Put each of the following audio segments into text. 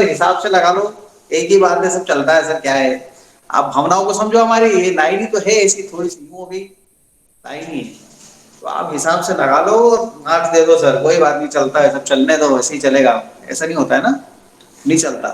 हिसाब से लगा लो, एक ही बात है, सब चलता है सर, क्या है। आप भावनाओं को समझो, हमारी ये लाइन ही तो है ऐसी, थोड़ी सी यूं हो गई, लाइन ही है। तो आप हिसाब से लगा लो और मार्क्स दे दो सर, कोई बात नहीं, चलता है सब, चलने दो, ऐसे ही चलेगा। ऐसा नहीं होता है ना, नहीं चलता।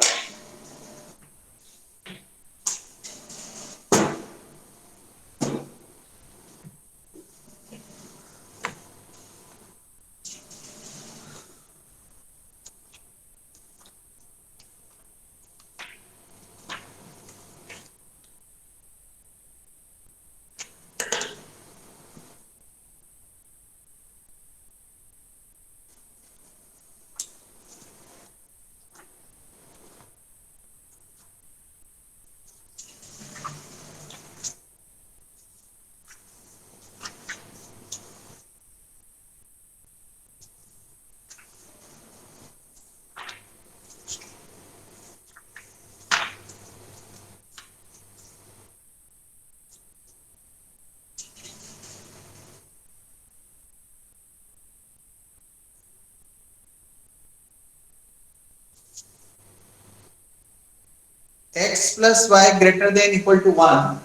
X plus y greater than equal to 1,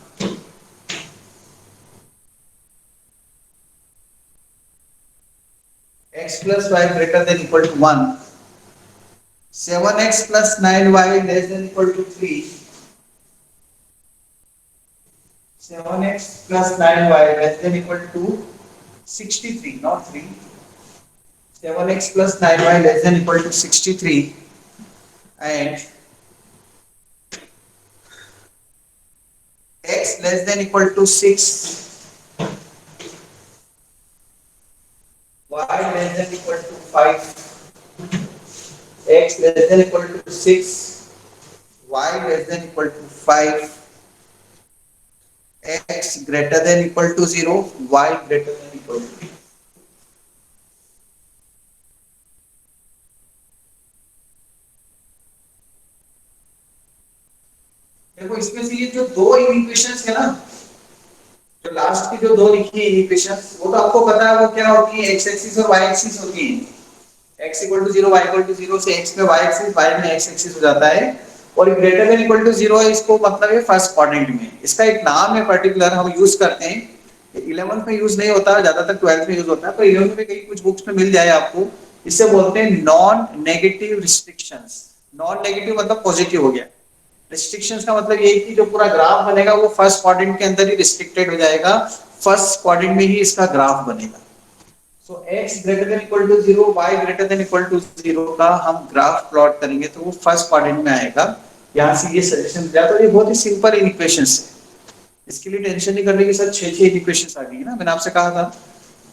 x plus y greater than equal to 1, 7x plus 9y less than equal to 3, 7x plus 9y less than equal to 63, not 3, 7x plus 9y less than equal to 63, and x less than equal to 6, y less than equal to 5, x less than equal to 6, y less than equal to 5, x greater than equal to 0, y greater than equal to। देखो इसमें से ये जो दो equations है ना, जो last की जो दो लिखी है इक्वेशंस, वो तो आपको पता है वो क्या होती है, एक्स एक्सिस और वाई एक्सिस होती है। x equal to 0, y equal to 0 से x में y एक्सिस, y में x एक्सिस हो जाता है। और ग्रेटर देन इक्वल टू 0 है, इसको मतलब है फर्स्ट क्वाड्रेंट में। इसका एक नाम है पर्टिकुलर, हम यूज करते हैं। 11th में यूज नहीं होता, ज्यादातर 12th में यूज होता है, पर 11th में कई कुछ बुक्स में मिल जाए आपको। इससे बोलते हैं non negative restrictions. Non negative मतलब पॉजिटिव हो गया। रिस्ट्रिक्शंस का मतलब ये है कि जो पूरा ग्राफ बनेगा वो फर्स्ट क्वाड्रेंट के अंदर ही रिस्ट्रिक्टेड हो जाएगा, फर्स्ट क्वाड्रेंट में ही इसका ग्राफ बनेगा। So x greater than equal to 0, y greater than equal to 0 का हम ग्राफ प्लॉट करेंगे तो वो फर्स्ट क्वाड्रेंट में आएगा। यहां से ये सजेशन दिया, तो ये बहुत ही सिंपल इक्वेशंस है, इसके लिए टेंशन नहीं करने की सर। 6 इक्वेशंस आ गई है ना, मैंने आपसे कहा था।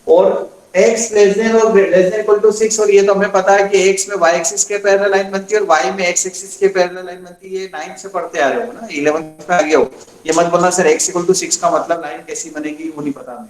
और x लेस देन और लेस देन इक्वल टू 6, और ये तो हमें पता है कि x में y एक्सिस के पैरेलल लाइन बनती है और y में x एक्सिस के पैरेलल लाइन बनती है। ये 9th से पढ़ते आ रहे हो ना, 11th में आ गए हो। ये मत बोलना सर x इक्वल टू 6 का मतलब लाइन कैसी बनेगी, वो नहीं पता हमें।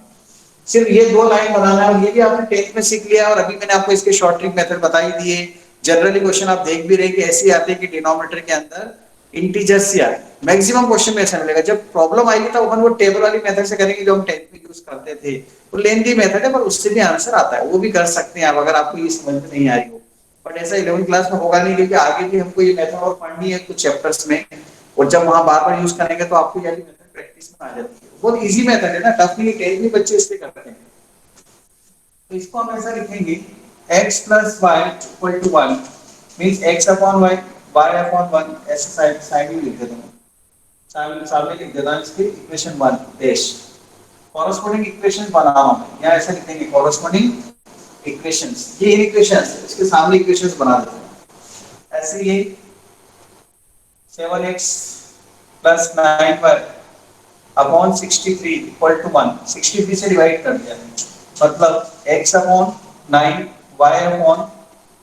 सिर्फ ये दो लाइन बनाना है, और ये भी आपने 10th में सीख लिया। और अभी मैंने आपको इसके शॉर्ट ट्रिक मेथड बता ही दिए। जनरली क्वेश्चन आप देख भी रहे कि ऐसे आते हैं कि डिनोमिनेटर के अंदर इंटीजर्स ही आए। मैक्सिमम क्वेश्चन में ऐसा मिलेगा। जब प्रॉब्लम आएगी तो अपन वो टेबल वाली मेथड से करेंगे जो हम 10th में यूज करते थे। वो लेंथी मेथड है, पर उससे भी आंसर आता है, वो भी कर सकते हैं आप, अगर आपको ये समझ में नहीं आ रही हो। बट ऐसा 11th क्लास में होगा नहीं, क्योंकि आगे भी हमको ये मेथड और पढ़नी है कुछ चैप्टर्स में। और जब वहां बार बार यूज करेंगे तो आपको ये मेथड प्रैक्टिस में आ जाती है। बहुत इजी मेथड है ना, टफ नहीं है, 10th में बच्चे इससे करते हैं। तो इसको हम ऐसा लिखेंगे, x plus y equal to 1 means x upon y, y upon 1, ऐसे साइड साइड में लिख देता हूं, सामने सामने लिख देता हूं इसकी इक्वेशन 1 डैश। कॉरेस्पॉन्डिंग इक्वेशंस बनाना है, यहां ऐसा लिखेंगे कॉरेस्पॉन्डिंग इक्वेशंस। ये इक्वेशंस इसके सामने इक्वेशंस बना देते हैं ऐसे। ये 7x plus 9y upon 63 equal to 1, 63 से डिवाइड कर दिया, मतलब x upon 9, y upon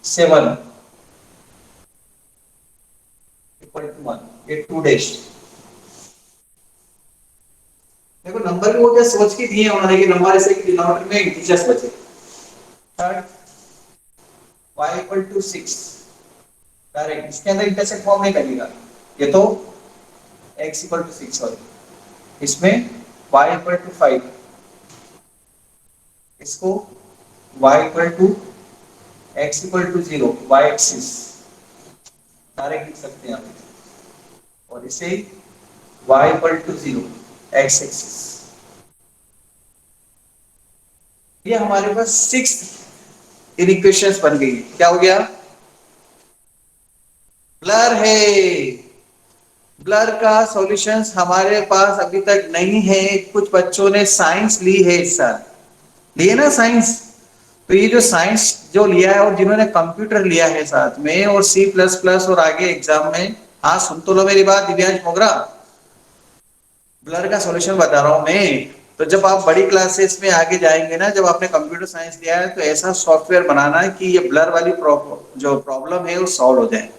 7 equal to 1, ये 2 डैश। देखो नंबर भी वो क्या सोच के दिए उन्होंने कि नंबर ऐसे कि डिनोमिनेटर में इंटीजर्स बचे। Third y equal to 6, direct इसके अंदर इंटरसेक्ट फॉर्म नहीं करेगा, ये तो x इक्वल टू 6, सॉरी इसमें y इक्वल टू 5, इसको y equal to x equal to 0, y axis. Direct लिख सकते हैं आप, और इसे y equal to 0 x axis. ये हमारे पास 6 इक्वेशंस बन गई। क्या हो गया? ब्लर है। ब्लर का सॉल्यूशंस हमारे पास अभी तक नहीं है। कुछ बच्चों ने साइंस ली है इस साल, लिए ना साइंस। तो ये जो साइंस जो लिया है और जिन्होंने कंप्यूटर लिया है साथ में, और सी प्लस प्लस, और आगे एग्जाम में, हाँ सुन तो लो मेरी बात दिव्यांश मोगरा, ब्लर का सॉल्यूशन बता रहा हूं मैं। तो जब आप बड़ी क्लासेस में आगे जाएंगे ना, जब आपने कंप्यूटर साइंस लिया है, तो ऐसा सॉफ्टवेयर बनाना है कि ये ब्लर वाली जो प्रॉब्लम है वो सॉल्व हो जाए।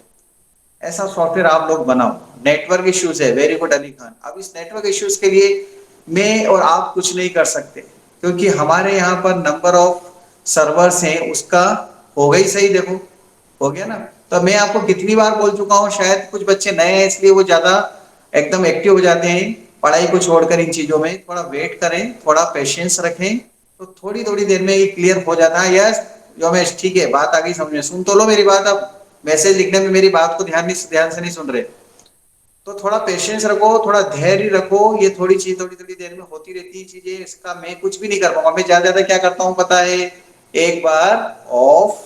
ऐसा सॉफ्टवेयर आप लोग बनाओ। नेटवर्क इश्यूज है, वेरी गुड अली खान। अब इस नेटवर्क इश्यूज के लिए मैं और आप कुछ नहीं कर सकते, क्योंकि हमारे यहाँ पर नंबर ऑफ सर्वर्स हैं उसका हो गई सही, देखो हो गया ना। तो मैं आपको कितनी बार बोल चुका हूँ, शायद कुछ बच्चे नए हैं इसलिए वो ज्यादा एकदम एक्टिव हो जाते हैं पढ़ाई को छोड़कर। इन चीजों में थोड़ा वेट करें, थोड़ा पेशेंस रखें, तो थोड़ी थोड़ी देर में ये क्लियर हो जाता है। यस योमेश, ठीक है, बात आ गई समझ में। सुन तो लो मेरी बात। अब मैसेज लिखने में मेरी बात को ध्यान से नहीं सुन रहे, तो थोड़ा पेशेंस रखो, थोड़ा धैर्य रखो। ये थोड़ी चीज थोड़ी थोड़ी देर में होती रहती है चीजें, इसका मैं कुछ भी नहीं कर पाऊंगा। मैं ज्यादा ज्यादा क्या करता हूँ पता है? एक बार ऑफ,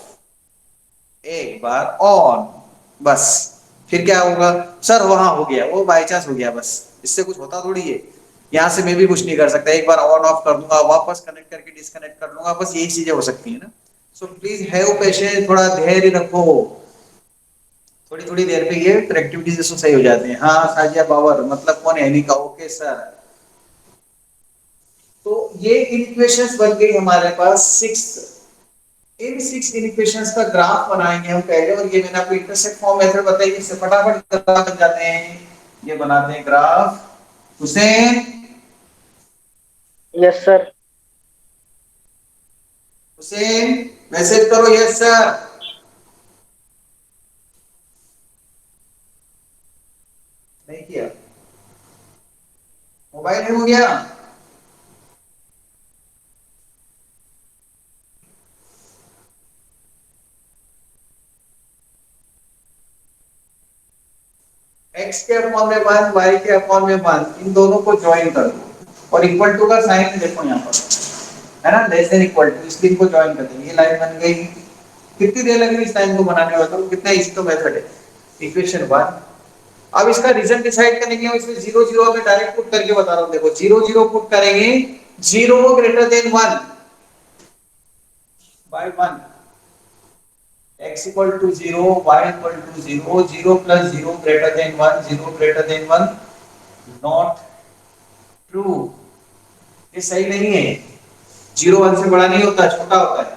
एक बार ऑन, बस। फिर क्या होगा सर? वहां हो गया, वो बाई चांस हो गया, बस। इससे कुछ होता थोड़ी है। यहाँ से मैं भी कुछ नहीं कर सकता। एक बार ऑन ऑफ कर दूंगा, वापस कनेक्ट करके डिस्कनेक्ट कर लूंगा, बस यही चीजें हो सकती है ना। सो प्लीज हैव पेशेंस, थोड़ा धैर्य रखो। थोड़ी थोड़ी देर पे ये कनेक्टिविटी जैसे सही हो जाते हैं। हाँ साजिया बावर, मतलब कौन है? का ओके सर। तो ये इक्वेशंस बन गई हमारे पास 6। इन 6 इक्वेशंस का ग्राफ बनाएंगे हम पहले, और ये मैंने आपको इंटरसेक्ट फॉर्म मेथड बताई, इससे फटाफट ग्राफ बन जाते हैं। ये बनाते हैं graph. Hussain, yes sir. Hussain message करो यस सर। नहीं किया? मोबाइल हैंग हो गया? x के अपॉन में 1, y के अपॉन में 1, इन दोनों को ज्वाइन कर दो, और इक्वल टू का साइन देखो यहाँ पर, है ना, लेस देन इक्वल टू, इसलिए इनको ज्वाइन कर देंगे। ये लाइन बन गई। कितनी देर लगी इस लाइन को बनाने में? बताओ कितना इजी तो मेथड है। इक्वेशन 1। अब इसका रीजन डिसाइड करने के लिए इसमें 0 0 मैं डायरेक्ट पुट करके बता रहा हूं। देखो 0 0 पुट करेंगे, 0 greater than 1 by 1, x equal to 0, y equal to 0, 0 plus 0 greater than 1, 0 greater than 1, not true. ये सही नहीं है। 0 1 से बड़ा नहीं होता, छोटा होता है।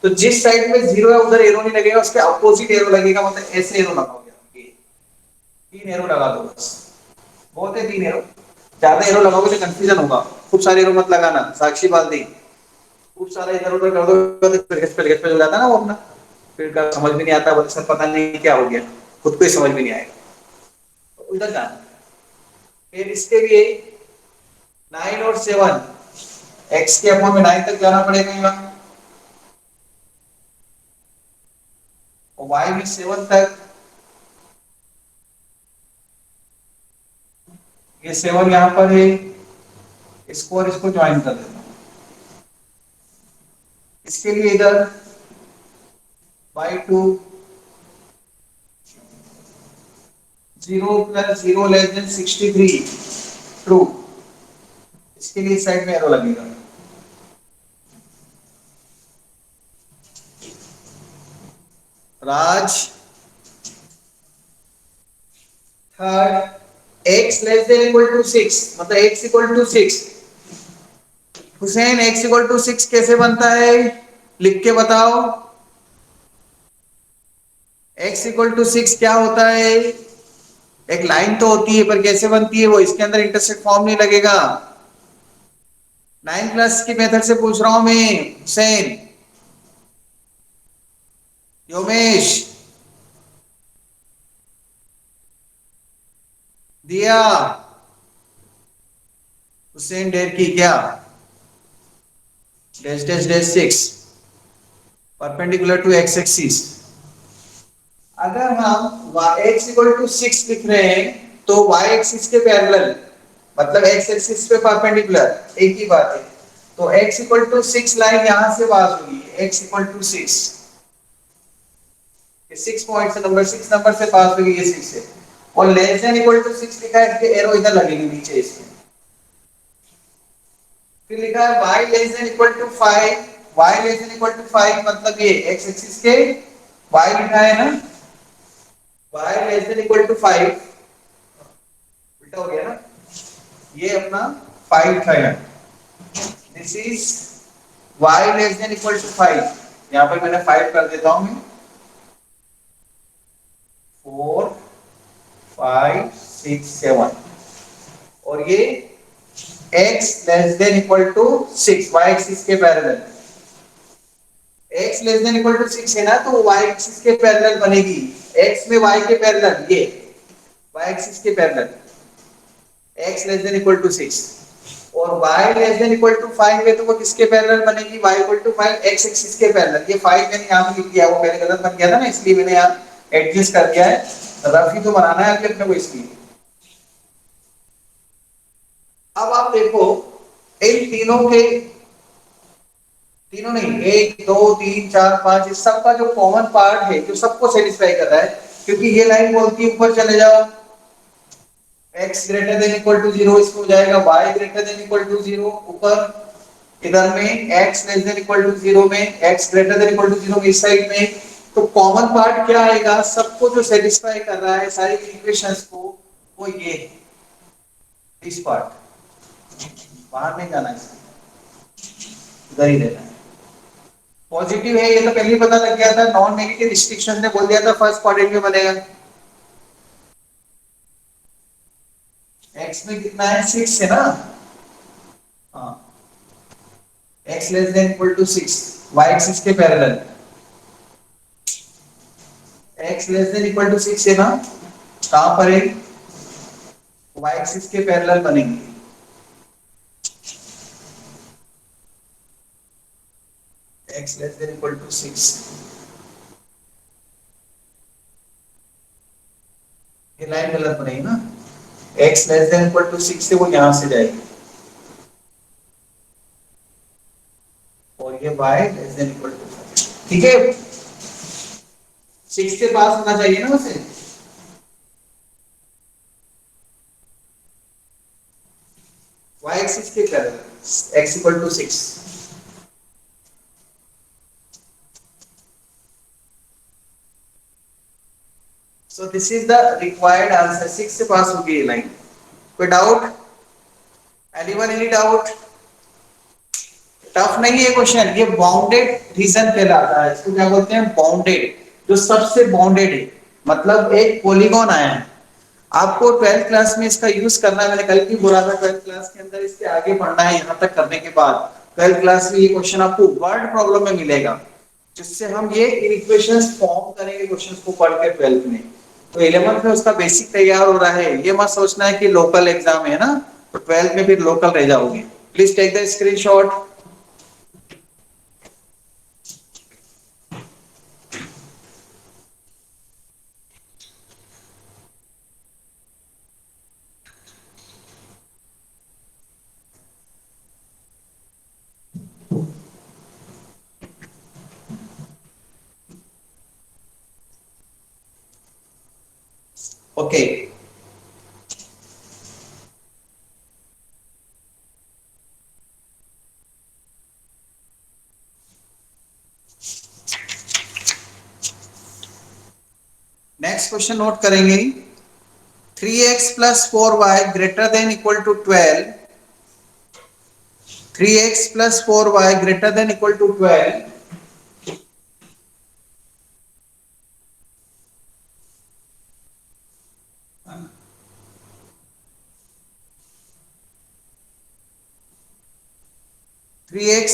तो जिस साइड में 0 है उधर एरो नहीं लगेगा, उसके अपोजिट एरो लगेगा। मतलब ऐसे एरो लगाओगे, 3 एरो लगा दो बस, बहुत है 3 एरो। ज्यादा एरो लगाओगे तो कंफ्यूजन होगा। खूब सारे एरो मत लगाना, साक्षी बाल्दी। खूब सारा इधर उधर कर दो तो फिर हो जाता है ना वो अपना, फिर का समझ भी नहीं आता, बोले सर पता नहीं क्या हो गया, खुद को ही समझ में नहीं आएगा। तो उधर जाना। फिर इसके लिए 9 और 7, x के अपॉन में 9 तक जाना पड़ेगा यहाँ, और y में 7 तक। ये 7 यहाँ पर है, इसको और इसको ज्वाइन कर देना। इसके लिए इधर y2, 0 plus 0 less than 63, true. इसके लिए साइड में एरो लगेगा। Raj, third, x less than equal to 6, मतलब x equal to 6। Hussain x equal to 6 कैसे बनता है? लिख के बताओ। x इक्वल टू 6 क्या होता है? एक लाइन तो होती है, पर कैसे बनती है वो? इसके अंदर इंटरसेक्ट फॉर्म नहीं लगेगा। 9 प्लस की मेथड से पूछ रहा हूं मैं। हुसैन, योमेश, दिया, हुसैन डेर की क्या? Dash dash dash 6 perpendicular to x axis. अगर हम x इक्वल टू 6 लिख रहे हैं तो y एक्सिस के पैरेलल, मतलब x एक्सिस पे परपेंडिकुलर एक ही बात है। तो x इक्वल टू 6 लाइन यहां से पास होगी, x इक्वल टू 6, ये 6 पॉइंट से नंबर से पास होगी ये 6 से, और लेस देन इक्वल टू 6 लिखा है, इसके एरो इधर लगेगी नीचे इसमें। फिर लिखा है y less than equal to 5, y less than equal to 5 मतलब ये x एक्सिस के y लिखा है ना, y less than equal to 5, उल्टा हो गया ना, ये अपना 5 था यहाँ, this is y less than equal to 5, यहाँ पर मैंने 5 कर देता हूँ मैं, 4 5 6 7, और ये x less than equal to 6, y axis के parallel, x less than equal to 6 है ना, तो y एक्सिस के पैरेलल बनेगी, x में y के पैरेलल, ये y एक्सिस के parallel x less than equal to 6, और y less than equal to 5 है तो वो किसके पैरेलल बनेगी, y equal to 5 x axis के पैरेलल। ये 5 मैंने यहां पे लिख दिया, वो पहले गलत बन गया था ना, इसलिए मैंने यहां एडजस्ट कर दिया है, रफ ही तो बनाना है अभी अपने को इसलिए। अब आप देखो इन तीनों के, तीनों नहीं, एक दो तीन चार पांच, इस सबका जो कॉमन पार्ट है जो सबको सेटिस्फाई कर रहा है, क्योंकि ये लाइन बोलती है ऊपर चले जाओ, x greater than equal to 0, इसको हो जाएगा y greater than equal to 0 ऊपर, इधर में x less than equal to 0 में, x greater than equal to 0 इस साइड में। तो कॉमन पार्ट क्या आएगा, सबको जो सेटिस्फाई कर रहा है सारी इक्वेशंस को, वो ये है, इस पार्ट, बाहर नहीं जाना है, इधर ही रहना है। पॉजिटिव है ये तो पहले ही पता लग गया था, नॉन नेगेटिव रिस्ट्रिक्शन ने बोल दिया था फर्स्ट क्वाड्रेंट में बनेगा। x में कितना है, 6 है ना, हाँ, x less than equal to 6, y axis के parallel, x less than equal to 6 है ना, कहां पर है, y एक्सिस के पैरेलल बनेंगे, x less than equal to 6, ये लाइन गलत बनेगी ना, x less than equal to 6 से वो यहां से जाएगी, और ये y less than equal to 5, ठीक है, 6 से पास होना चाहिए ना उसे, y एक्सिस के parallel, x equal to 6, so this is the required answer, 6 से पास होगी ये लाइन। कोई doubt, anyone, any doubt? Tough नहीं है क्वेश्चन, ये बाउंडेड रीजन कहलाता है, इसको क्या बोलते हैं, बाउंडेड, जो सबसे बाउंडेड है, मतलब एक पॉलीगॉन आया है, आपको 12th क्लास में इसका यूज करना है, मैंने कल भी बोला था 12th क्लास के अंदर इसके आगे पढ़ना है, यहां तक करने के बाद 12th क्लास में ये क्वेश्चन आपको वर्ड प्रॉब्लम में मिलेगा, जिससे हम ये इक्वेशंस फॉर्म करेंगे क्वेश्चंस को पढ़ के 12th में। तो 11th में उसका बेसिक तैयार हो रहा है, ये मत सोचना है कि लोकल एग्जाम है ना, तो 12th में फिर लोकल रह जाओगे। Please take the screenshot. Okay, next question note करेंगे, 3x plus 4y greater than equal to 12, 3x plus 4y greater than equal to 12, 3x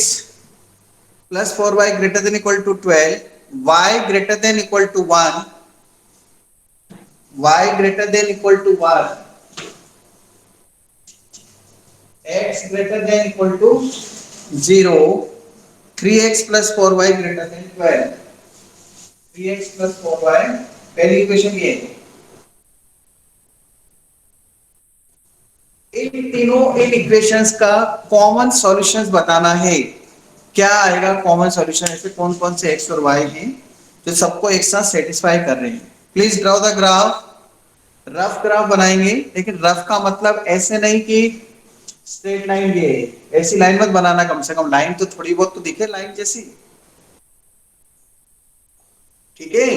plus 4y greater than equal to 12, y greater than equal to 1, y greater than equal to 1, x greater than equal to 0, 3x plus 4y greater than 12, 3x plus 4y पहली equation ये है। इन तीनों इन equations का common solutions बताना है। क्या आएगा common solution, ऐसे कौन कौन से एक्स और वाई हैं जो सबको एक साथ सेटिस्फाई कर रहे हैं। Please draw the graph. Rough graph बनाएंगे, लेकिन रफ का मतलब ऐसे नहीं कि स्ट्रेट लाइन ये है, ऐसी लाइन मत बनाना, कम से कम लाइन तो थोड़ी बहुत तो दिखे लाइन जैसी। ठीक है।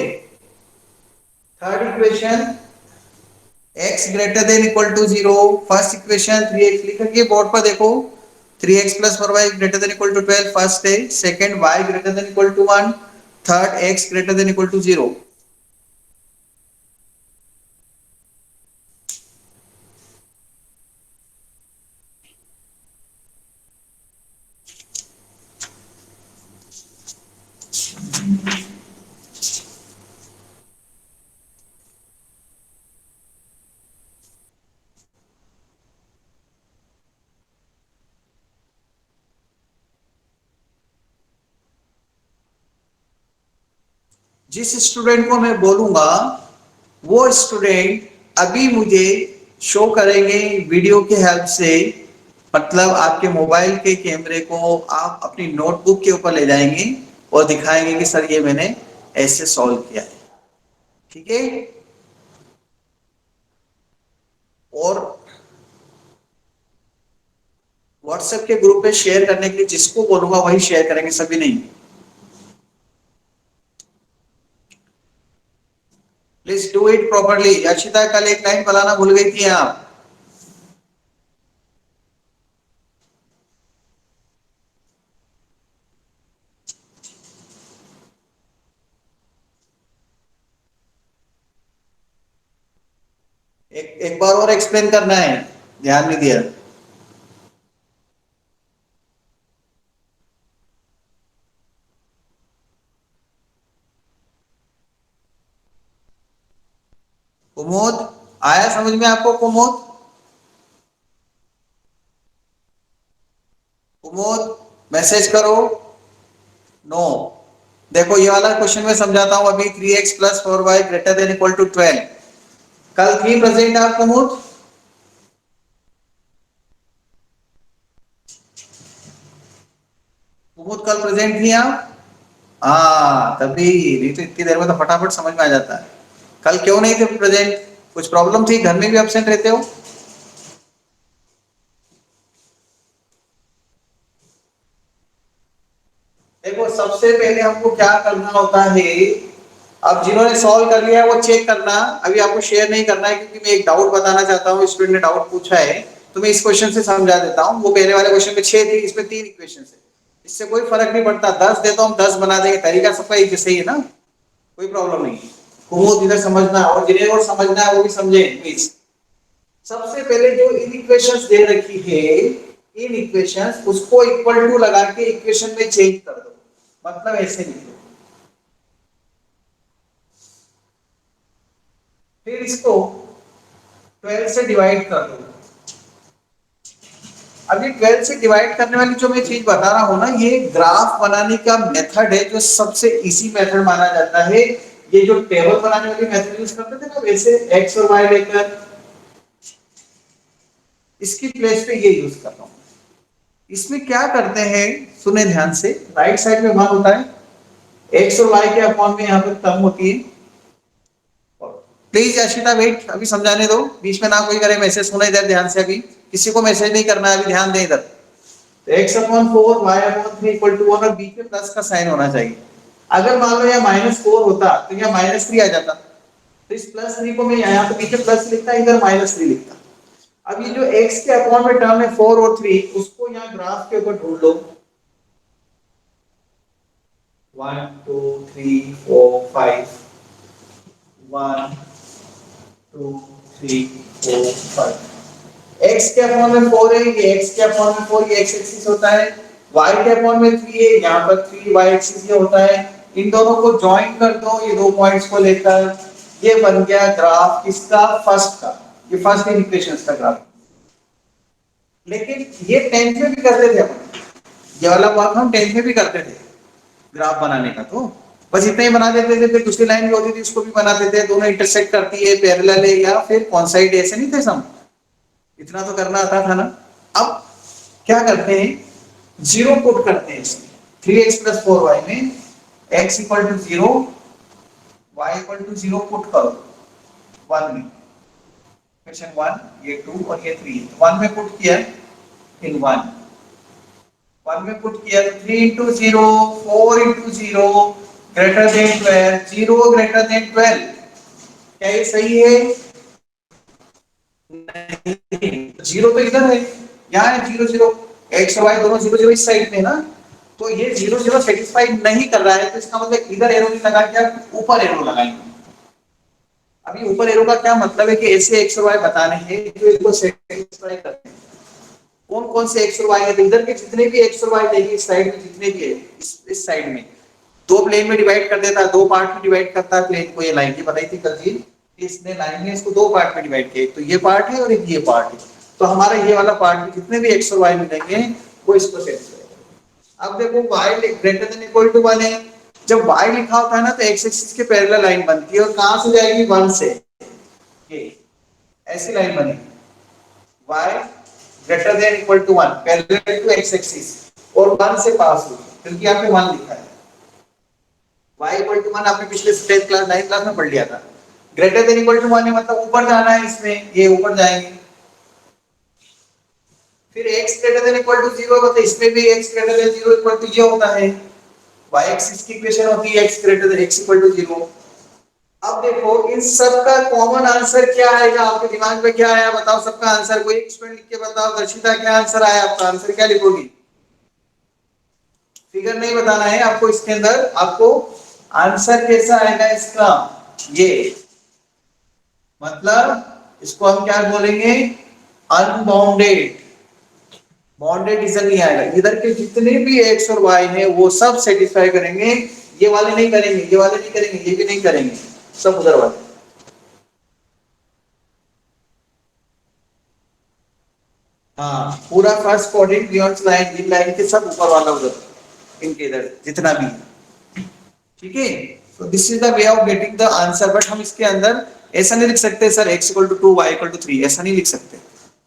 Third equation x greater than equal to zero. First equation 3x लिख के बोर्ड पर देखो। 3x plus 4y greater than equal to 12 first है। Second y greater than equal to 1। Third x greater than equal to zero. जिस student को मैं बोलूंगा वो स्टूडेंट अभी मुझे शो करेंगे वीडियो के हेल्प से। मतलब आपके मोबाइल के कैमरे को आप अपनी नोटबुक के ऊपर ले जाएंगे और दिखाएंगे कि सर ये मैंने ऐसे सॉल्व किया है। ठीक है। और व्हाट्सएप के ग्रुप पे शेयर करने के लिए जिसको बोलूंगा वही शेयर करेंगे, सभी नहीं। Please do it properly. Akshita कल एक टाइम बताना भूल गई थी आप। एक बार और एक्सप्लेन करना है, ध्यान नहीं दिया। कुमोद आया समझ में आपको? कुमोद, कुमोद मैसेज करो। नो। देखो ये वाला क्वेश्चन में समझाता हूं अभी। 3x plus 4y greater than equal to 12। कल थी प्रेजेंट आप कुमोद? कुमोद कल प्रेजेंट थी आप? हाँ तभी, नहीं तो इतनी देर में तो फटाफट समझ में आ जाता है। कल क्यों नहीं थे प्रेजेंट? कुछ प्रॉब्लम थी? घर में भी एब्सेंट रहते हो? देखो सबसे पहले हमको क्या करना होता है, अब जिन्होंने सॉल्व कर लिया है वो चेक करना। अभी आपको शेयर नहीं करना है क्योंकि मैं एक डाउट बताना चाहता हूँ। स्टूडेंट ने डाउट पूछा है तो मैं इस क्वेश्चन से समझा देता हूँ। वो पहले वाले क्वेश्चन में 6 थी, इसमें 3 इक्वेशन है। इससे कोई फर्क नहीं पड़ता, 10 देता हूँ 10 बना देंगे, तरीका सबका एक जैसे ही है ना, कोई प्रॉब्लम नहीं है। कुमुद इधर समझना, और जिन्हें और समझना है वो भी समझे प्लीज। सबसे पहले जो इन इक्वेशंस दे रखी है, इन इक्वेशंस उसको इक्वल टू लगा के इक्वेशन में चेंज कर दो। मतलब ऐसे लिखो, फिर इसको 12 से डिवाइड कर दो। अभी 12 से डिवाइड करने वाली जो मैं चीज बता रहा हूं ना, ये ग्राफ बनाने का मेथड है जो सबसे इजी मेथड माना जाता है। ये जो टेबल बनाने वाली मेथड यूज करते थे ना, वैसे एक्स और वाई लेकर इसकी प्लेस पे ये यूज कर रहा हूं। इसमें क्या करते हैं, सुने ध्यान से। राइट साइड में मान होता है, एक्स और वाई के अपॉन में यहाँ पर टर्म होती है। प्लीज अशिता वेट, अभी समझाने दो, बीच में ना कोई करे मैसेज। सुना इधर ध्यान से, अभी किसी को मैसेज नहीं करना है, अभी ध्यान दे इधर। तो x upon 4 y upon 3 equal to 1 और बीच में प्लस का साइन होना चाहिए। अगर मान लो यहाँ -4 होता तो यहाँ -3 आ जाता। तो इस +3 को मैं यहाँ पे पीछे प्लस लिखता, इधर -3 लिखता। अब ये जो x के अपॉन में टर्म है 4 और 3, उसको यहाँ ग्राफ के ऊपर ढूंढ लो। 1 2 3 4 5 1 2 3 4 5। x के अपॉन में 4 है, ये x के अपॉन में 4, ये x एक्सिस होता है। y के अपॉन में 3 है, यहाँ पर 3 y एक्सिस ये होता है। इन दोनों को ज्वाइन कर दो, ये दो पॉइंट्स को लेकर। ये बन गया ग्राफ किसका? फर्स्ट का। ये फर्स्ट इक्वेशन का ग्राफ। लेकिन ये 10th में भी करते थे अपन, ये वाला वर्क हम 10th में भी करते थे ग्राफ बनाने का। तो बस इतना ही बना देते थे, फिर दूसरी लाइन भी होती थी उसको भी बनाते थे, दोनों इंटरसेक्ट करती है, पैरेलल है या फिर कॉन्साइड, ऐसे नहीं थे सम, इतना तो करना आता था ना। अब क्या करते हैं, जीरो पुट करते हैं इसमें, 3x+4y में x equal to zero, y equal to zero put करो 1 में, इक्वेशन 1, ये 2 और ये 3, 1 में पुट किया इन 1 में पुट किया, 3 into zero, 4 into zero greater than 12, 0 greater then 12, क्या ये सही है? जीरो तो इधर है, यहाँ है 0 0, एक्स और वाई दोनों 0 0 इस साइड में ना, तो ये 0 0 सेटिस्फाइड नहीं कर रहा है, तो इसका मतलब इधर एरो नहीं लगा, क्या ऊपर एरो लगाएंगे। अभी ऊपर एरो का क्या मतलब है कि ऐसे एक्स और वाई बताने हैं जो इनको सेटिस्फाई करते हैं। कौन कौन से एक्स और वाई है, तो इधर के जितने भी एक्स और वाई देखिए, इस साइड में जितने भी है, इस साइड में दो प्लेन में डिवाइड कर देता है, दो पार्ट में डिवाइड करता है प्लेन को, ये लाइन की बताई थी कल जी, इसने लाइन में इसको दो पार्ट में डिवाइड किया, तो ये पार्ट है और एक ये पार्ट है, तो हमारा ये वाला पार्ट में जितने भी एक्स और वाई मिलेंगे वो इसको सेटिस्फाई करेगा। अब देखो y greater than equal to 1 है, जब y लिखा होता है ना तो एक्स एक्सिस के पैरेलल लाइन बनती है, और कहां से जाएगी, 1 से, ये ऐसी लाइन बनेगी, y greater than equal to 1 parallel to x axis और 1 से पास होगी, क्योंकि यहाँ पे 1 लिखा है। y इक्वल टू 1 आपने पिछले 10th क्लास 9th क्लास में पढ़ लिया था। ग्रेटर देन इक्वल टू 1 है मतलब ऊपर जाना है, इसमें ये ऊपर जाएंगे। फिर x greater than equal to 0 मतलब इसमें भी x greater than 0 equal to ये होता है, y एक्सिस की इक्वेशन होती है x greater than x equal to 0। अब देखो इन सब का कॉमन आंसर क्या आएगा, आपके दिमाग में क्या आया बताओ, सबका आंसर कोई एक स्टूडेंट लिख के बताओ, दर्शिता क्या आंसर आया आपका, आंसर क्या लिखोगी? फिगर नहीं बताना है आपको, इसके अंदर आपको आंसर कैसा आएगा इसका, ये मतलब इसको हम क्या बोलेंगे, अनबाउंडेड, बाउंडेड रीजन नहीं आएगा, इधर के जितने भी एक्स और वाई है वो सब सेटिस्फाई करेंगे, ये वाले नहीं करेंगे, ये वाले नहीं करेंगे, ये भी नहीं करेंगे, सब उधर वाले। हाँ पूरा first quadrant beyond line, green line के सब ऊपर वाला उधर, इनके इधर जितना भी, ठीक है। तो this is the way of getting the answer, but हम इसके अंदर ऐसा नहीं लिख सकते sir x equal to 2 y equal to 3, ऐसा नहीं लिख सकते,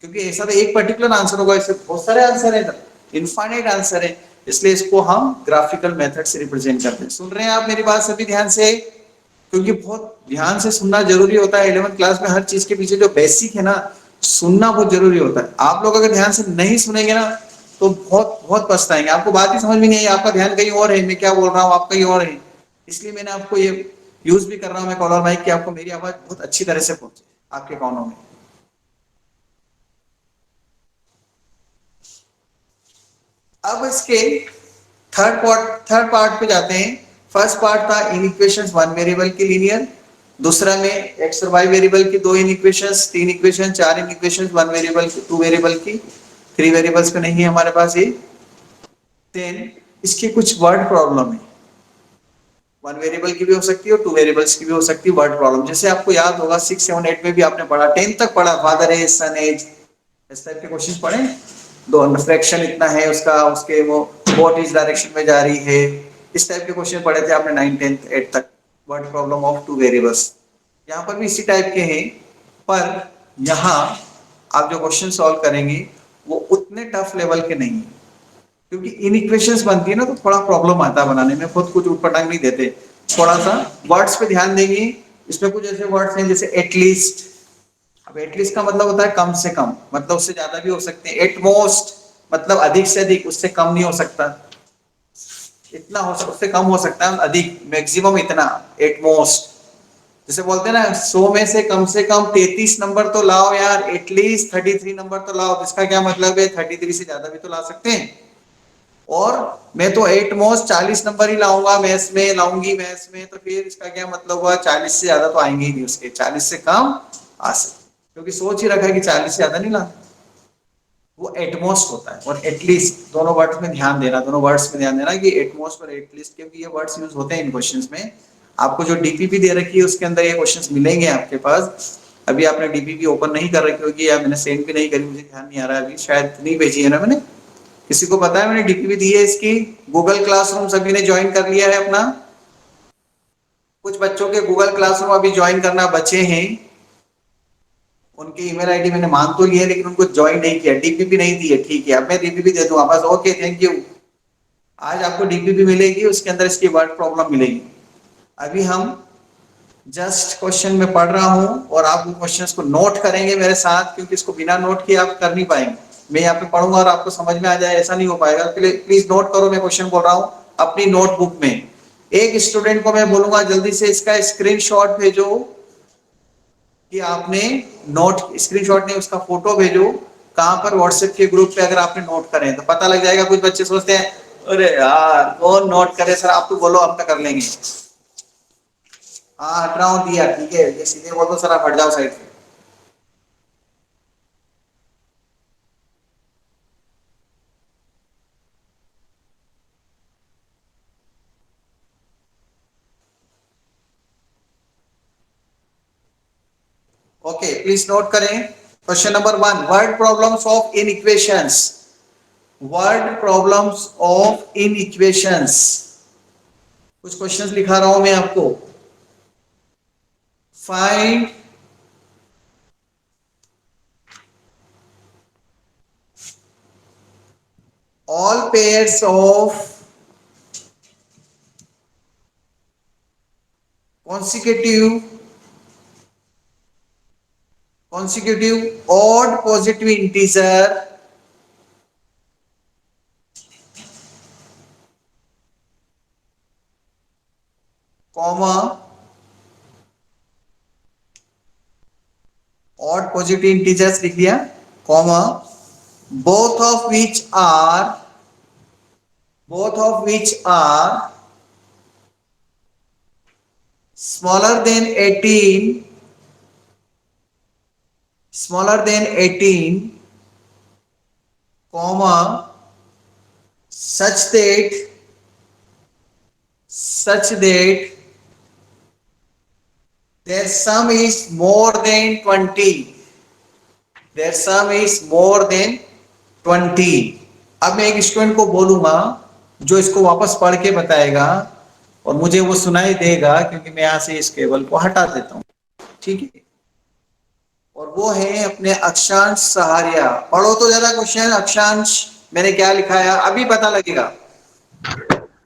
क्योंकि ऐसा तो एक पर्टिकुलर आंसर होगा, इससे बहुत सारे आंसर है, इनफाइनाइट आंसर है, इसलिए इसको हम ग्राफिकल मेथड से रिप्रेजेंट करते हैं। सुन रहे हैं आप मेरी बात सभी ध्यान से, क्योंकि बहुत ध्यान से सुनना जरूरी होता है, 11th क्लास में हर चीज के पीछे जो बेसिक है ना, सुनना बहुत जरूरी होता है। आप लोग अगर ध्यान से नहीं सुनेंगे ना तो बहुत बहुत पछताएंगे, आपको बात ही समझ में नहीं आई, आपका ध्यान कहीं और है, मैं क्या बोल रहा हूँ आप कहीं और है, इसलिए मैंने आपको ये यूज भी कर रहा हूँ मैं कॉलर माइक, कि आपको मेरी आवाज बहुत अच्छी तरह से पहुंचे आपके कानों में। अब इसके थर्ड पार्ट पे जाते हैं। फर्स्ट पार्ट था इन इक्वेशंस वन वेरिएबल की लीनियर, दूसरा में एक्स और वाई वेरिएबल की दो इन इक्वेशंस, तीन इक्वेशन, चार इन इक्वेशंस, वन वेरिएबल की, टू वेरिएबल की, थ्री वेरिएबल्स पे नहीं है हमारे पास ये। देन इसकी कुछ वर्ड प्रॉब्लम है, वन वेरिएबल की भी हो सकती है और टू वेरिएबल्स की भी हो सकती है वर्ड प्रॉब्लम, जैसे आपको याद होगा 6 7 8 में भी आपने पढ़ा, 10 तक पढ़ा, फादर एज सन एज, इस टाइप के क्वेश्चन पढ़े, दो फ्रैक्शन इतना है उसका, उसके वो व्हाट इज डायरेक्शन में जा रही है, इस टाइप के क्वेश्चन पढ़े थे आपने 9 10 8 तक, word problem of two variables. यहाँ पर भी इसी टाइप के हैं, पर यहाँ आप जो क्वेश्चन सॉल्व करेंगे वो उतने टफ लेवल के नहीं है, क्योंकि इन इक्वेशंस बनती है ना तो थोड़ा प्रॉब्लम आता है बनाने में, खुद कुछ उटपटांग नहीं देते, थोड़ा सा वर्ड्स पे ध्यान देंगे। इसमें कुछ ऐसे वर्ड्स हैं जैसे एटलीस्ट, अब एटलीस्ट का मतलब होता है कम से कम, मतलब उससे ज्यादा भी हो सकते हैं, एटमोस्ट मतलब अधिक से अधिक, उससे कम नहीं हो सकता, इतना हो सकता, उससे कम हो सकता है, अधिक मैक्सिमम इतना, एटमोस्ट। जैसे बोलते हैं ना 100 में से कम 33 नंबर तो लाओ यार, एटलीस्ट 33 नंबर तो लाओ, तो इसका क्या मतलब है 33 से ज्यादा भी तो ला सकते हैं, और मैं तो एट मोस्ट 40 नंबर ही लाऊंगा मैथ्स में, लाऊंगी मैथ्स में, तो फिर इसका क्या मतलब हुआ, 40 से ज्यादा तो आएंगे ही नहीं उसके, 40 से कम आ सकते, क्योंकि सोच ही रखा है कि 40 से ज्यादा नहीं ला, वो एटमोस्ट होता है और एटलीस्ट, दोनों वर्ड्स में ध्यान देना, दोनों वर्ड्स में ध्यान देना कि एटमोस्ट और एटलीस्ट, क्योंकि ये वर्ड्स यूज होते हैं इन क्वेश्चंस में। आपको जो डीपीपी दे रखी है उसके अंदर ये क्वेश्चंस मिलेंगे आपके पास, अभी आपने डीपीपी ओपन नहीं कर रखी होगी या मैंने सेंड भी नहीं करी, मुझे ध्यान नहीं आ रहा है अभी, शायद नहीं भेजी है ना मैंने, किसी को पता है मैंने डीपीपी दी है इसकी? गूगल क्लासरूम सभी ने ज्वाइन कर लिया है अपना? कुछ बच्चों के गूगल क्लासरूम अभी ज्वाइन करना बचे हैं, उनकी ईमेल आईडी मैंने मान तो लिया लेकिन उनको ज्वाइन नहीं किया, डीपीपी नहीं दी है। ठीक है, अब मैं डीपीपी दे दूंगा बस। Okay, thank you. आज आपको डीपीपी मिलेगी, उसके अंदर इसकी वर्ड प्रॉब्लम मिलेगी। अभी हम जस्ट क्वेश्चन में पढ़ रहा हूं और आप उन क्वेश्चंस को नोट करेंगे मेरे साथ, क्योंकि इसको बिना नोट किए आप कर नहीं पाएंगे। मैं यहाँ पे पढ़ूंगा और आपको समझ में आ जाए ऐसा नहीं हो पाएगा। प्लीज नोट करो, मैं क्वेश्चन बोल रहा हूँ अपनी नोटबुक में। एक स्टूडेंट को मैं बोलूंगा जल्दी से इसका स्क्रीनशॉट भेजो कि आपने नोट, स्क्रीनशॉट नहीं उसका फोटो भेजो। कहां पर? व्हाट्सएप के ग्रुप पे। अगर आपने नोट करें तो पता लग जाएगा। कुछ बच्चे सोचते हैं अरे यार कौन नोट करे सर, आप तो बोलो हम तो कर लेंगे। हाँ हट रहा हूँ दिया, ठीक है, ये सीधे बोल दो सर आप हट जाओ साइड से। ओके, प्लीज नोट करें। Question number 1, word problems of in equations. Word problems of in equations. कुछ क्वेश्चंस लिखा रहा हूं मैं आपको। Find all pairs of consecutive odd positive integer, comma odd positive integers लिख दिया, comma both of which are smaller than 18, comma such that their sum is more than 20, their sum is more than 20। अब मैं एक student को बोलूंगा जो इसको वापस पढ़ के बताएगा और मुझे वो सुनाई देगा, क्योंकि मैं यहां से इस केबल को हटा देता हूं, ठीक है। और वो है अपने अक्षांश सहारिया। पढ़ो तो जरा क्वेश्चन। अक्षांश मैंने क्या लिखा है अभी पता लगेगा।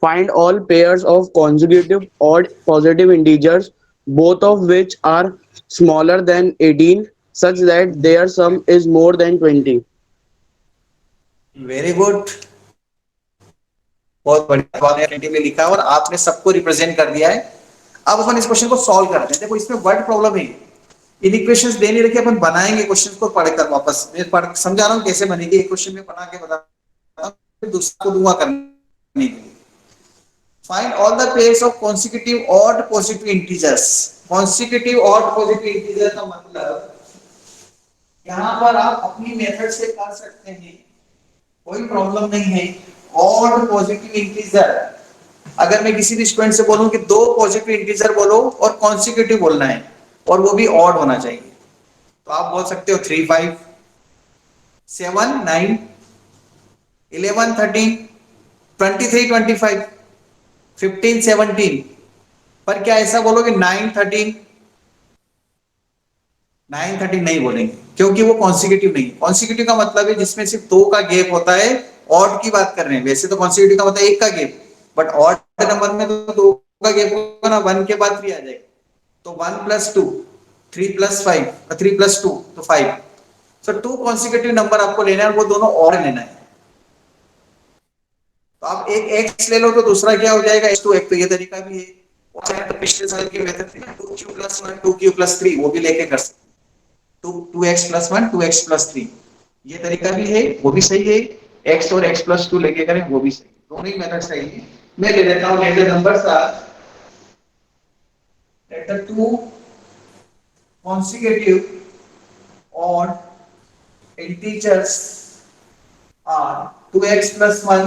Find all pairs of consecutive odd positive integers, both of which are smaller than 18, such that their sum is more than 20. Very good, बहुत बढ़िया। बहुत अटेंटिवली लिखा है और आपने सबको रिप्रेजेंट कर दिया है। अब अपन इस क्वेश्चन को सॉल्व करते हैं। देखो इसमें वर्ड प्रॉब्लम है, इन इक्वेशंस दे नहीं रखी, अपन बनाएंगे क्वेश्चन को पढ़कर वापस। मैं पढ़ समझा रहा हूँ कैसे बनेगी। एक क्वेश्चन में बना के बताता हूँ, फिर दूसरा को दूंगा करने के लिए। Find all the pairs of consecutive odd positive integers. Consecutive odd positive integer का मतलब यहां पर आप अपनी मेथड से कर सकते हैं, कोई प्रॉब्लम नहीं है। ऑड पॉजिटिव इंटीजर, अगर मैं किसी भी स्टूडेंट से बोलूं कि दो पॉजिटिव इंटीजर बोलो और कॉन्सिक्यूटिव बोलना है और वो भी ऑड होना चाहिए, तो आप बोल सकते हो 3 5 7 9 11 13 23 25 15 17। पर क्या ऐसा बोलोगे 9 13? 9 13 नहीं बोलेंगे, क्योंकि वो कॉन्सिक्यूटिव नहीं। कॉन्सिक्यूटिव का मतलब है जिसमें सिर्फ दो का गैप होता है। ऑड की बात कर रहे हैं, वैसे तो कॉन्सिक्यूटिव का मतलब एक का गैप, बट ऑड नंबर में तो दो का गैप होगा ना, 1 के बाद 3 आ जाएगा। तो 1 प्लस 2, 3 प्लस 5, 3 प्लस 2 तो 5। सो टू कॉन्सिक्यूटिव नंबर आपको लेना है और वो दोनों ऑड लेना है। तो आप एक एक्स ले लो तो दूसरा क्या हो जाएगा x2। एक तो ये तरीका भी है, और चाहे तो पिछले साल की मेथड थी ना 2q प्लस 1 2q प्लस 3, वो भी लेके कर सकते। 2x प्लस 1 2x प्लस 3, ये तरीका भी है, वो भी सही है। x और x प्लस 2 लेके करें वो भी सही, दोनों ही मेथड सही है। मैं ले लेता हूं letter number 7। let the two consecutive odd integers are 2x plus 1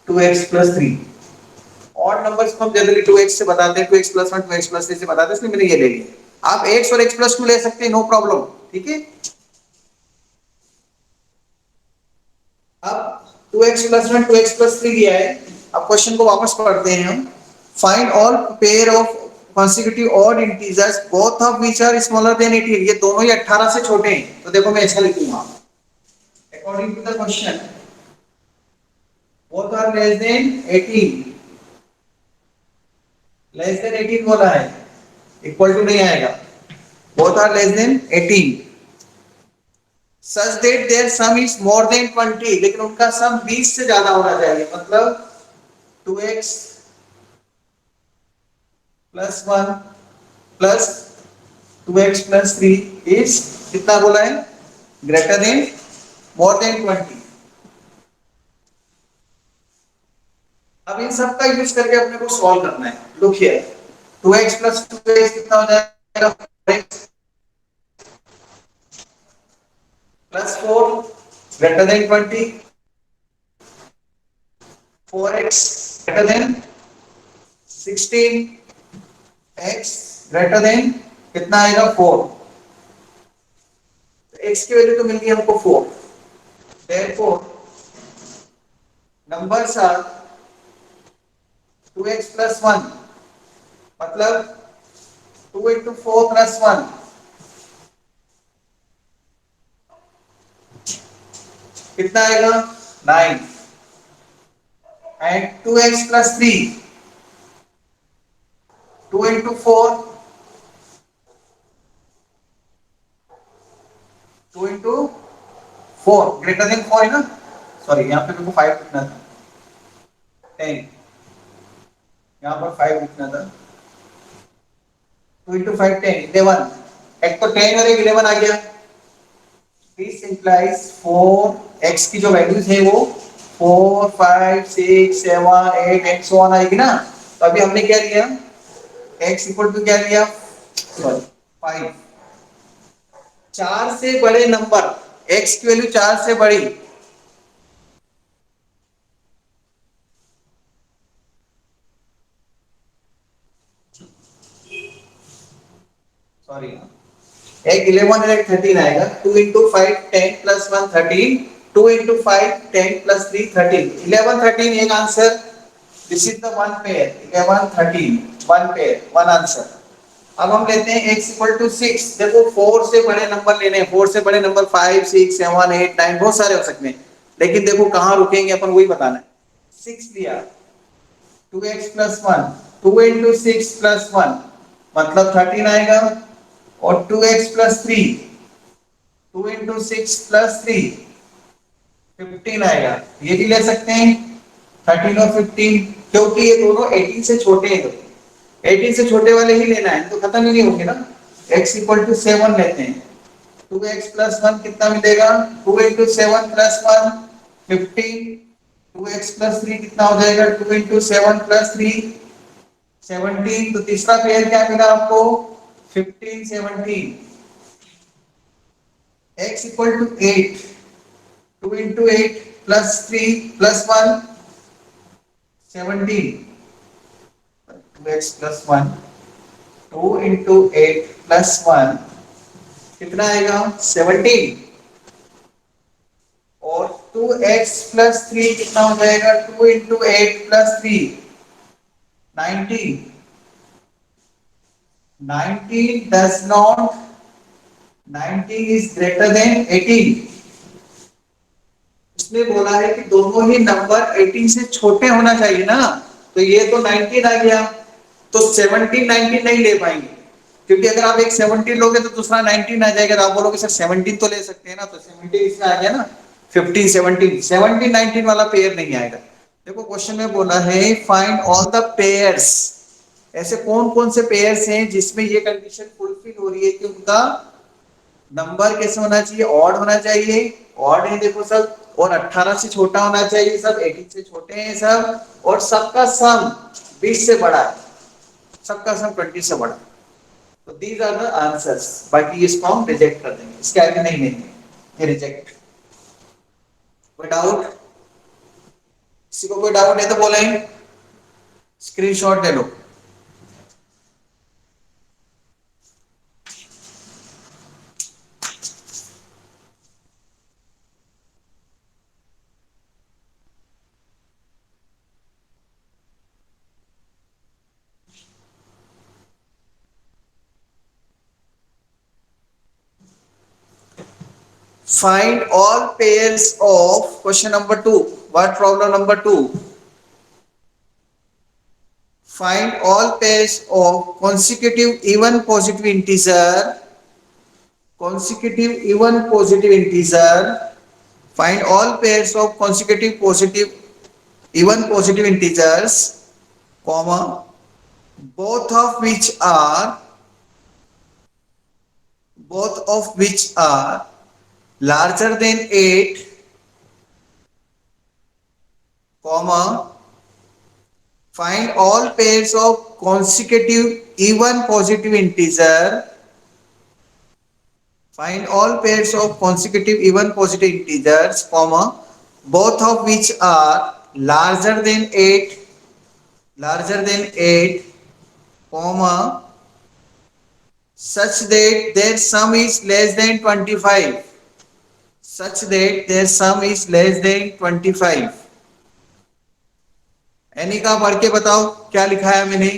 2x plus 3। Odd numbers को हम जनरली 2x से बताते हैं, 2x प्लस 1 2x प्लस 3 से बताते हैं, इसलिए मैंने ये ले लिया। आप x और x प्लस 2 ले सकते हैं, नो प्रॉब्लम, ठीक है। अब 2x प्लस 1 2x प्लस 3 दिया है। अब क्वेश्चन को वापस पढ़ते हैं हम। Find all pair of consecutive odd integers both of which are smaller than 18, ये दोनों ही 18 से छोटे हैं, तो देखो मैं ऐसा लिखूंगा according to the question both are less than 18, less than 18 बोला है, इक्वल टू नहीं आएगा, both are less than 18 such that their sum is more than 20, लेकिन उनका सम 20 से ज्यादा होना चाहिए, मतलब 2x plus 1 plus 2x plus 3 is कितना बोला है, ग्रेटर देन मोर देन 20। अब इन सब का यूज करके अपने को सॉल्व करना है, look here 2x plus 2x कितना हो जाएगा, 4x plus 4 greater than 20, 4x greater than 16, x greater then कितना आएगा 4, x की वैल्यू तो मिल गई हमको 4, therefore numbers are 2x plus 1 मतलब 2 into 4 plus 1 कितना आएगा 9 and 2x plus 3 2 into 4 2 into 4 greater than 4 है ना, सॉरी यहाँ पे मेरे को 5 लिखना था, 10 यहाँ पर 5 लिखना था, 2 into 5 10 11, एक तो 10 और एक 11 आ गया, दिस इंप्लाइज 4 x की जो वैल्यूज है वो 4 5 6 7 8 एंड सो ऑन आएगी ना, तो अभी हमने क्या लिया x इक्वल टू क्या लिया, सॉरी 5, 4 से बड़े नंबर, x की वैल्यू 4 से बड़ी, सॉरी एक 11 और एक 13 आएगा, 2 into 5 10 plus 1 13, 2 into 5 10 plus 3 13, 11 13 एक answer, this is the one pair, 11 13 one pair one answer. अब हम लेते हैं x इक्वल टू 6, देखो 4 से बड़े नंबर लेने हैं, 4 से बड़े नंबर 5 6 7 8 9 बहुत सारे हो सकते हैं, लेकिन देखो कहां रुकेंगे अपन वही बताना है, 6 लिया 2x plus 1 2 into 6 plus 1 मतलब 13 आएगा, और 2x plus 3 2 into 6 plus 3 15 आएगा, ये भी ले सकते हैं 13 और 15, क्योंकि ये दोनों 18 से छोटे हैं, 18 से छोटे वाले ही लेना है, तो खत्म ही नहीं होंगे ना, x इक्वल टू 7 लेते हैं, 2x plus 1 कितना मिलेगा, 2 into 7 plus 1 15, 2x plus 3 कितना हो जाएगा, 2 into 7 plus 3 17, तो तीसरा पेयर क्या मिला आपको 15 17, x equal to 8, 2 into 8 plus 3 plus 1 17, 2x plus 1 2 into 8 plus 1 कितना आएगा 17, और 2x plus 3 कितना हो जाएगा, 2 into 8 plus 3 19, 19 does not 19 is greater than 18, उसने बोला है कि दोनों ही नंबर 18 से छोटे होना चाहिए ना, तो ये तो 19 आ गया, तो 17 19 नहीं ले पाएंगे, क्योंकि अगर आप एक 17 लोगे तो दूसरा 19 आ जाएगा, तो आप बोलोगे सर 17 तो ले सकते हैं ना, तो 17 इसमें आ गया ना, 15 17 17 19 वाला पेयर नहीं आएगा। देखो क्वेश्चन में बोला है फाइंड ऑल द पेयर्स, ऐसे कौन कौन से पेयर्स हैं जिसमें ये कंडीशन फुलफिल हो रही है कि उनका नंबर कैसे होना चाहिए, ऑड होना चाहिए, ऑड है देखो सब, और 18 से छोटा होना चाहिए सब, 18 से छोटे हैं सब, और सबका सम 20 से बड़ा है, सबका सम 20 से बड़ा, तो दीज आर द आंसर्स, बाकी इसको हम रिजेक्ट कर देंगे, इसके आगे नहीं लेंगे, ये रिजेक्ट। कोई डाउट, किसी को कोई डाउट है तो बोले, स्क्रीनशॉट ले लो। Find all pairs of question number 2. What problem number 2? Find all pairs of consecutive even positive integer. Consecutive even positive integer. Find all pairs of consecutive positive even positive integers, comma, both of which are larger than 8, comma, find all pairs of consecutive even positive integer. Find all pairs of consecutive even positive integers, comma, both of which are larger than 8, comma, such that their sum is less than 25. Such that their sum is less than 25. Any का पढ़ के बताओ क्या लिखा है मैंने.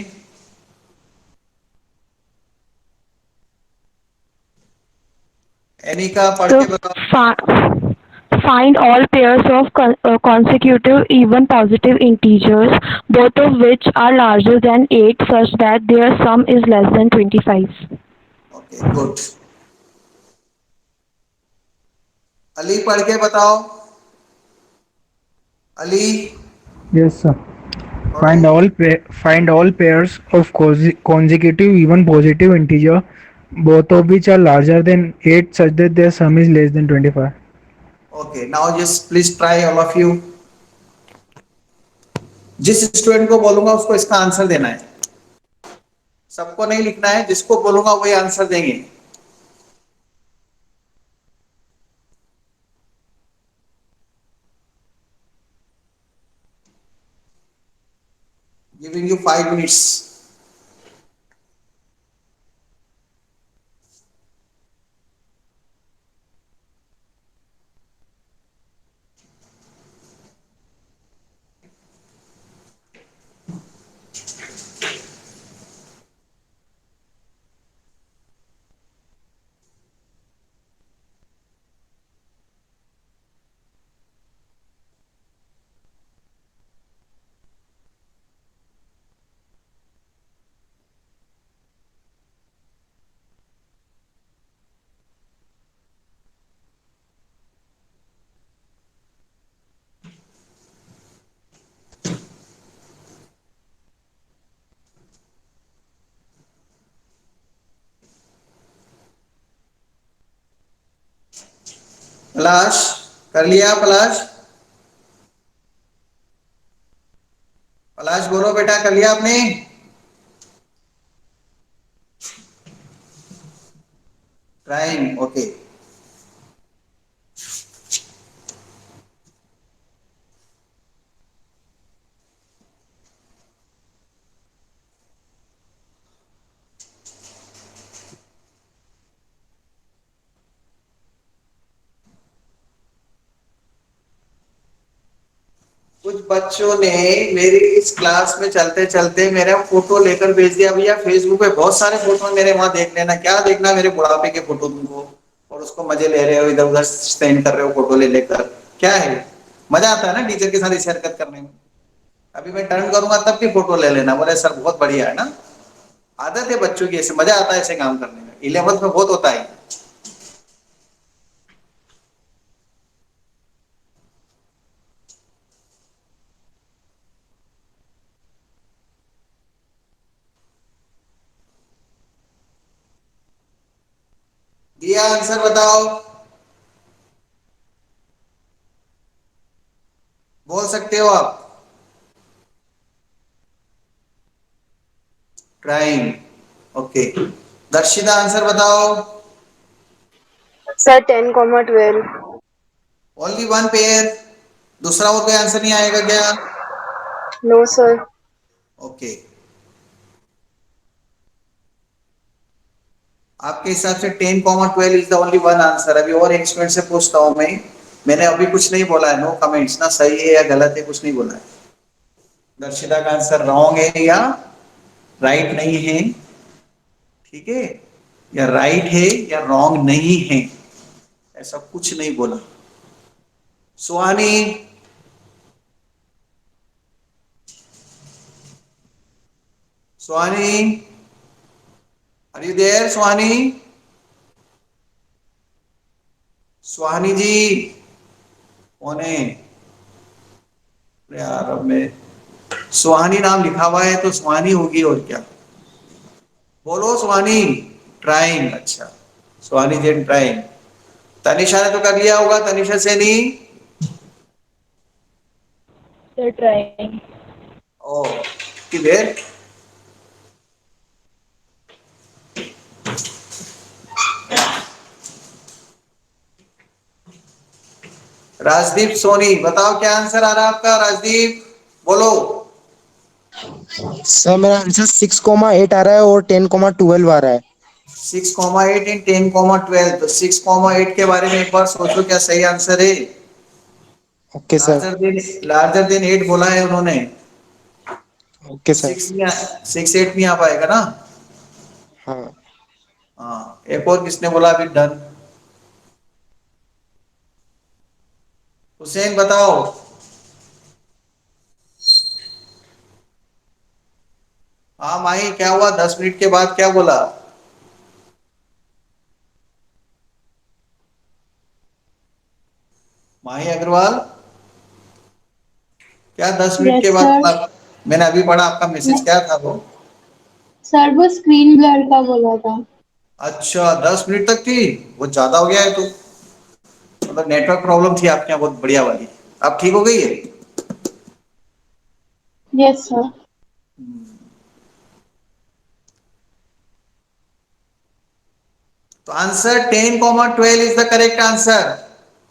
Any का पढ़ So के बताओ. find all pairs of consecutive even positive integers, both of which are larger than 8, such that their sum is less than 25. Okay good. Ali पढ़ के बताओ. Ali Yes, sir. पढ़ो. Find all pairs of consecutive even positive integer, both of which are larger than 8 such that their sum is less than 25. Okay now just please try all of you. जिस student को बोलूंगा उसको इसका answer देना है. सबको नहीं लिखना है, जिसको बोलूंगा वही आंसर देंगे. Giving you 5 minutes. पलाश कर लिया. पलाश पलाश बोलो बेटा, कर लिया आपने. ट्राइंग. ओके कुछ बच्चों ने मेरी इस क्लास में चलते चलते मेरा फोटो लेकर भेज दिया. भैया फेसबुक पे बहुत सारे फोटो मेरे, वहां देख लेना. क्या देखना मेरे बुढ़ापे के फोटो तुमको, और उसको मजे ले रहे हो, इधर उधर सेंड कर रहे हो फोटो ले लेकर. क्या है, मजा आता है ना टीचर के साथ ऐसी हरकत करने में. अभी मैं टर्न करूंगा तब भी फोटो ले लेना. बोले सर बहुत बढ़िया है ना. आदत है बच्चों की, ऐसे मजा आता है ऐसे काम करने में. 11th में बहुत होता है. दिया आंसर बताओ. बोल सकते हो आप. ट्राइंग. ओके दर्शिता आंसर बताओ. Sir, 10, 12. Only one pair. दूसरा और कोई आंसर नहीं आएगा क्या? No, sir. ओके आपके हिसाब से 10, 12 is the only one answer. अभी और एक स्टूडेंट से पूछता हूं मैं. मैंने अभी कुछ नहीं बोला है. नो कमेंट्स ना. सही है या गलत है कुछ नहीं बोला है. दर्शिता का आंसर रॉन्ग है या राइट नहीं है. ठीक है, या राइट है या रॉन्ग नहीं है. ऐसा कुछ नहीं बोला। सुहानी, सुहानी, आर यू देयर सुहानी? सुहानी जी, कौन है? अरे यार अब मैं, सुहानी नाम लिखा हुआ है तो सुहानी होगी और क्या। बोलो सुहानी। ट्राइंग, अच्छा, सुहानी जी ट्राइंग। तनिषा ने तो कर लिया होगा, तनिषा से नहीं? They're trying. ओ, किधर? राजदीप सोनी, बताओ क्या आंसर आ रहा है आपका? राजदीप बोलो। सर मेरा आंसर 6,8 आ रहा है और 10,12 आ रहा है। 6,8 एंड 10,12, तो 6,8 के बारे में एक बार सोचो क्या सही आंसर है। Okay sir. लार्जर देन 8 बोला है उन्होंने, ओके तो सर। 6 8 नहीं आ पाएगा ना। हाँ। हाँ, एक और किसने बोला अभी? डन। हुसैन बताओ। हाँ माही, क्या हुआ? 10 मिनट के बाद क्या बोला? माही अग्रवाल, क्या 10 मिनट के यस बाद सर। बोला? मैंने अभी पढ़ा आपका मैसेज, क्या था वो? सर वो स्क्रीन ब्लर का बोला था। अच्छा, 10 मिनट तक थी? वो ज्यादा हो गया है तो, मतलब नेटवर्क प्रॉब्लम थी आपके यहाँ बहुत बढ़िया वाली। अब ठीक हो गई है? Yes sir. तो answer 10,12 is the correct answer.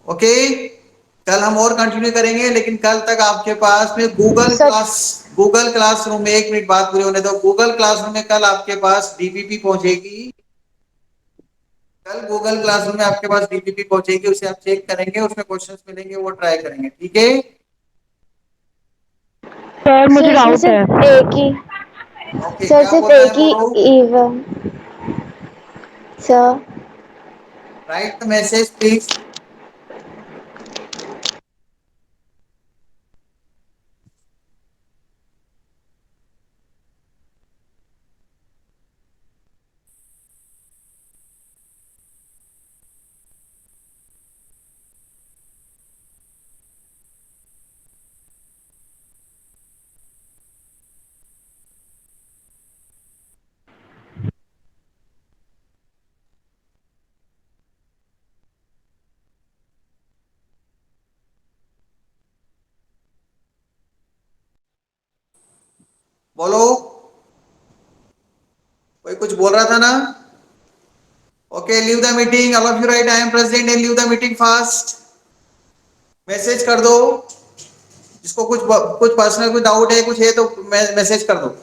Okay, कल हम और कंटिन्यू करेंगे, लेकिन कल तक आपके पास में सर गूगल क्लासरूम में, 1 मिनट बात पूरी होने दो। गूगल क्लासरूम में कल आपके पास डीपीपी पहुंचेगी। कल गूगल क्लासरूम में आपके पास डीपीपी पहुंचेगी, उसे आप चेक करेंगे, उसमें क्वेश्चंस मिलेंगे, वो ट्राई करेंगे, ठीक है? सर मुझे सर इसमें डाउट है। सिर्फ एक ही ओके, सर क्या सिर्फ बोलना है एक ही बोलो। Even sir right the message please. बोलो, कोई कुछ बोल रहा था ना? Okay, leave the meeting, all of you right I am president and leave the meeting fast. Message कर दो, जिसको कुछ पर्सनल कुछ डाउट है, कुछ है तो मैसेज कर दो।